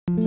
Hey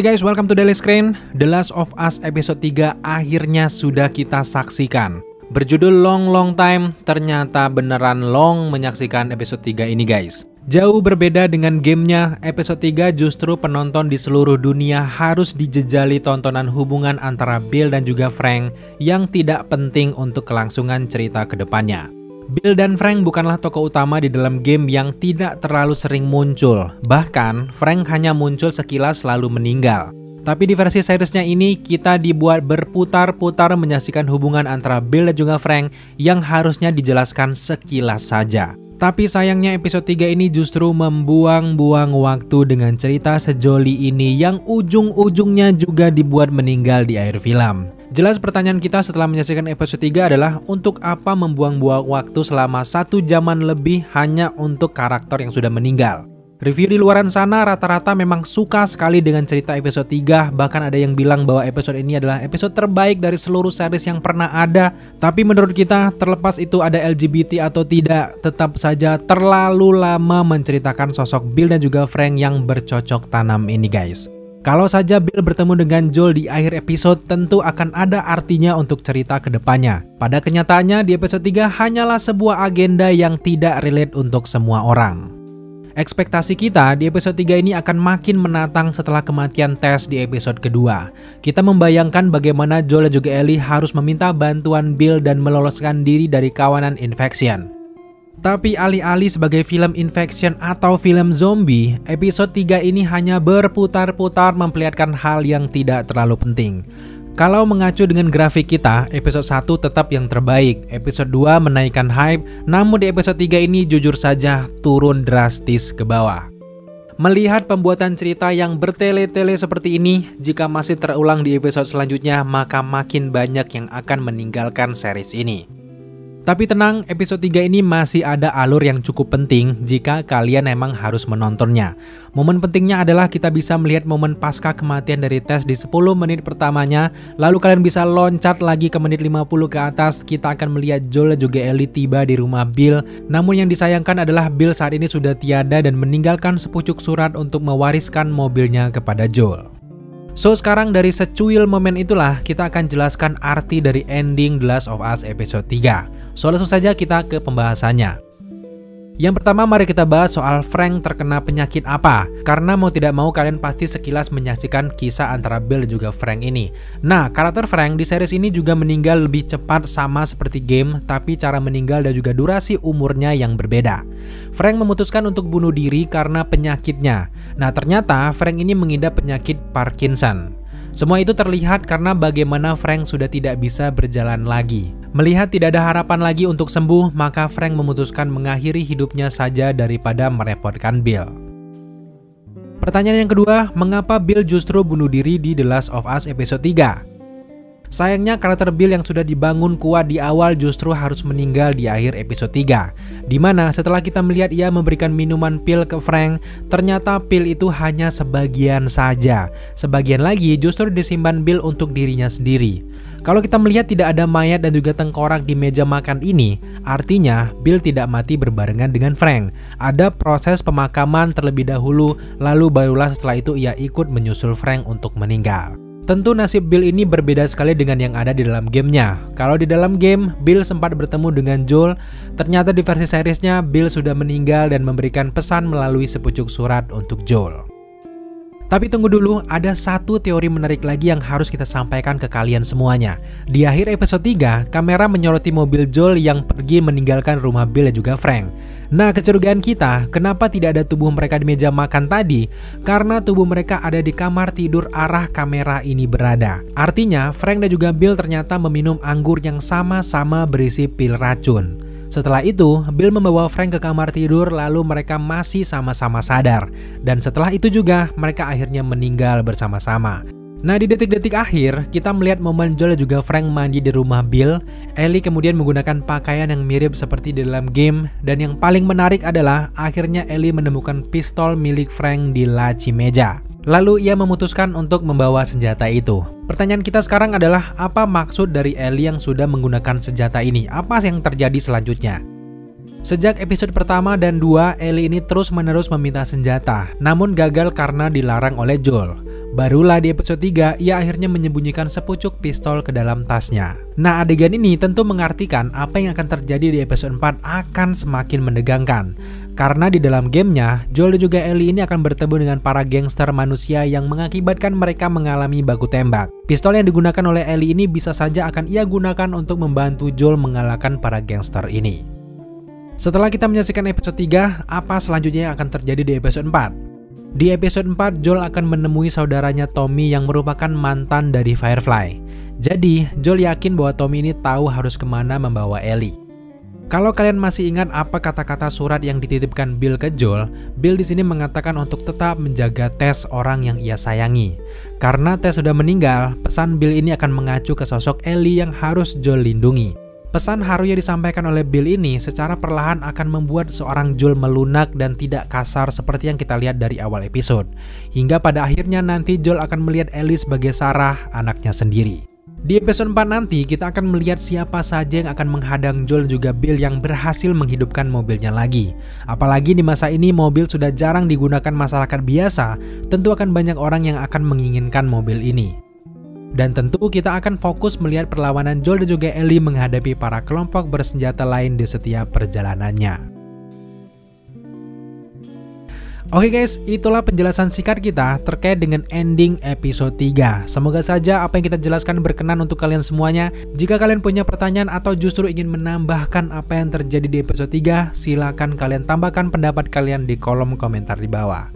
guys, welcome to Daily Screen. The Last of Us episode 3 akhirnya sudah kita saksikan. Berjudul Long Time, ternyata beneran long menyaksikan episode 3 ini guys. Jauh berbeda dengan gamenya, episode 3 justru penonton di seluruh dunia harus dijejali tontonan hubungan antara Bill dan juga Frank yang tidak penting untuk kelangsungan cerita ke depannya. Bill dan Frank bukanlah tokoh utama di dalam game yang tidak terlalu sering muncul. Bahkan, Frank hanya muncul sekilas lalu meninggal. Tapi di versi seriesnya ini, kita dibuat berputar-putar menyaksikan hubungan antara Bill dan juga Frank yang harusnya dijelaskan sekilas saja. Tapi sayangnya episode 3 ini justru membuang-buang waktu dengan cerita sejoli ini yang ujung-ujungnya juga dibuat meninggal di akhir film. Jelas pertanyaan kita setelah menyaksikan episode 3 adalah untuk apa membuang-buang waktu selama 1 jaman lebih hanya untuk karakter yang sudah meninggal. Review di luaran sana rata-rata memang suka sekali dengan cerita episode 3, bahkan ada yang bilang bahwa episode ini adalah episode terbaik dari seluruh series yang pernah ada. Tapi menurut kita, terlepas itu ada LGBT atau tidak, tetap saja terlalu lama menceritakan sosok Bill dan juga Frank yang bercocok tanam ini guys. Kalau saja Bill bertemu dengan Joel di akhir episode, tentu akan ada artinya untuk cerita ke depannya. Pada kenyataannya di episode 3 hanyalah sebuah agenda yang tidak relate untuk semua orang. Ekspektasi kita di episode 3 ini akan makin menantang setelah kematian Tess di episode kedua. Kita membayangkan bagaimana Joel dan juga Ellie harus meminta bantuan Bill dan meloloskan diri dari kawanan Infection. Tapi alih-alih sebagai film Infection atau film zombie, episode 3 ini hanya berputar-putar memperlihatkan hal yang tidak terlalu penting. Kalau mengacu dengan grafik kita, episode 1 tetap yang terbaik, episode 2 menaikkan hype, namun di episode 3 ini jujur saja turun drastis ke bawah. Melihat pembuatan cerita yang bertele-tele seperti ini, jika masih terulang di episode selanjutnya, maka makin banyak yang akan meninggalkan series ini. Tapi tenang, episode 3 ini masih ada alur yang cukup penting jika kalian emang harus menontonnya. Momen pentingnya adalah kita bisa melihat momen pasca kematian dari Tess di 10 menit pertamanya, lalu kalian bisa loncat lagi ke menit 50 ke atas, kita akan melihat Joel dan juga Ellie tiba di rumah Bill. Namun yang disayangkan adalah Bill saat ini sudah tiada dan meninggalkan sepucuk surat untuk mewariskan mobilnya kepada Joel. So sekarang dari secuil momen itulah kita akan jelaskan arti dari ending The Last of Us episode 3. So langsung saja kita ke pembahasannya. Yang pertama mari kita bahas soal Frank terkena penyakit apa. Karena mau tidak mau kalian pasti sekilas menyaksikan kisah antara Bill dan juga Frank ini. Nah, karakter Frank di series ini juga meninggal lebih cepat sama seperti game, tapi cara meninggal dan juga durasi umurnya yang berbeda. Frank memutuskan untuk bunuh diri karena penyakitnya. Nah, ternyata Frank ini mengidap penyakit Parkinson. Semua itu terlihat karena bagaimana Frank sudah tidak bisa berjalan lagi. Melihat tidak ada harapan lagi untuk sembuh, maka Frank memutuskan mengakhiri hidupnya saja daripada merepotkan Bill. Pertanyaan yang kedua, mengapa Bill justru bunuh diri di The Last of Us episode 3? Sayangnya karakter Bill yang sudah dibangun kuat di awal justru harus meninggal di akhir episode 3. Dimana setelah kita melihat ia memberikan minuman pil ke Frank, ternyata pil itu hanya sebagian saja. Sebagian lagi justru disimpan Bill untuk dirinya sendiri. Kalau kita melihat tidak ada mayat dan juga tengkorak di meja makan ini, artinya Bill tidak mati berbarengan dengan Frank. Ada proses pemakaman terlebih dahulu, lalu barulah setelah itu ia ikut menyusul Frank untuk meninggal. Tentu nasib Bill ini berbeda sekali dengan yang ada di dalam gamenya. Kalau di dalam game, Bill sempat bertemu dengan Joel, ternyata di versi seriesnya Bill sudah meninggal dan memberikan pesan melalui sepucuk surat untuk Joel. Tapi tunggu dulu, ada satu teori menarik lagi yang harus kita sampaikan ke kalian semuanya. Di akhir episode 3, kamera menyoroti mobil Joel yang pergi meninggalkan rumah Bill dan juga Frank. Nah, kecurigaan kita, kenapa tidak ada tubuh mereka di meja makan tadi? Karena tubuh mereka ada di kamar tidur arah kamera ini berada. Artinya, Frank dan juga Bill ternyata meminum anggur yang sama-sama berisi pil racun. Setelah itu, Bill membawa Frank ke kamar tidur lalu mereka masih sama-sama sadar. Dan setelah itu juga, mereka akhirnya meninggal bersama-sama. Nah, di detik-detik akhir, kita melihat momen Joel dan juga Frank mandi di rumah Bill. Ellie kemudian menggunakan pakaian yang mirip seperti di dalam game. Dan yang paling menarik adalah, akhirnya Ellie menemukan pistol milik Frank di laci meja. Lalu ia memutuskan untuk membawa senjata itu. Pertanyaan kita sekarang adalah, apa maksud dari Ellie yang sudah menggunakan senjata ini? Apa yang terjadi selanjutnya? Sejak episode pertama dan 2, Ellie ini terus-menerus meminta senjata, namun gagal karena dilarang oleh Joel. Barulah di episode 3, ia akhirnya menyembunyikan sepucuk pistol ke dalam tasnya. Nah, adegan ini tentu mengartikan apa yang akan terjadi di episode 4 akan semakin menegangkan. Karena di dalam gamenya, Joel dan juga Ellie ini akan bertemu dengan para gangster manusia yang mengakibatkan mereka mengalami baku tembak. Pistol yang digunakan oleh Ellie ini bisa saja akan ia gunakan untuk membantu Joel mengalahkan para gangster ini. Setelah kita menyaksikan episode 3, apa selanjutnya yang akan terjadi di episode 4? Di episode 4, Joel akan menemui saudaranya Tommy yang merupakan mantan dari Firefly. Jadi, Joel yakin bahwa Tommy ini tahu harus kemana membawa Ellie. Kalau kalian masih ingat apa kata-kata surat yang dititipkan Bill ke Joel, Bill di sini mengatakan untuk tetap menjaga Tess, orang yang ia sayangi. Karena Tess sudah meninggal, pesan Bill ini akan mengacu ke sosok Ellie yang harus Joel lindungi. Pesan haru yang disampaikan oleh Bill ini secara perlahan akan membuat seorang Joel melunak dan tidak kasar seperti yang kita lihat dari awal episode. Hingga pada akhirnya nanti Joel akan melihat Ellie sebagai Sarah, anaknya sendiri. Di episode 4 nanti kita akan melihat siapa saja yang akan menghadang Joel juga Bill yang berhasil menghidupkan mobilnya lagi. Apalagi di masa ini mobil sudah jarang digunakan masyarakat biasa, tentu akan banyak orang yang akan menginginkan mobil ini. Dan tentu kita akan fokus melihat perlawanan Joel dan juga Ellie menghadapi para kelompok bersenjata lain di setiap perjalanannya. Oke guys, itulah penjelasan singkat kita terkait dengan ending episode 3. Semoga saja apa yang kita jelaskan berkenan untuk kalian semuanya. Jika kalian punya pertanyaan atau justru ingin menambahkan apa yang terjadi di episode 3, silakan kalian tambahkan pendapat kalian di kolom komentar di bawah.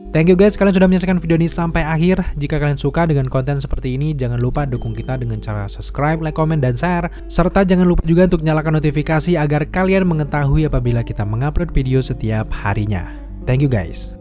Thank you guys, kalian sudah menyaksikan video ini sampai akhir. Jika kalian suka dengan konten seperti ini, jangan lupa dukung kita dengan cara subscribe, like, komen, dan share. Serta jangan lupa juga untuk nyalakan notifikasi agar kalian mengetahui apabila kita mengupload video setiap harinya. Thank you guys.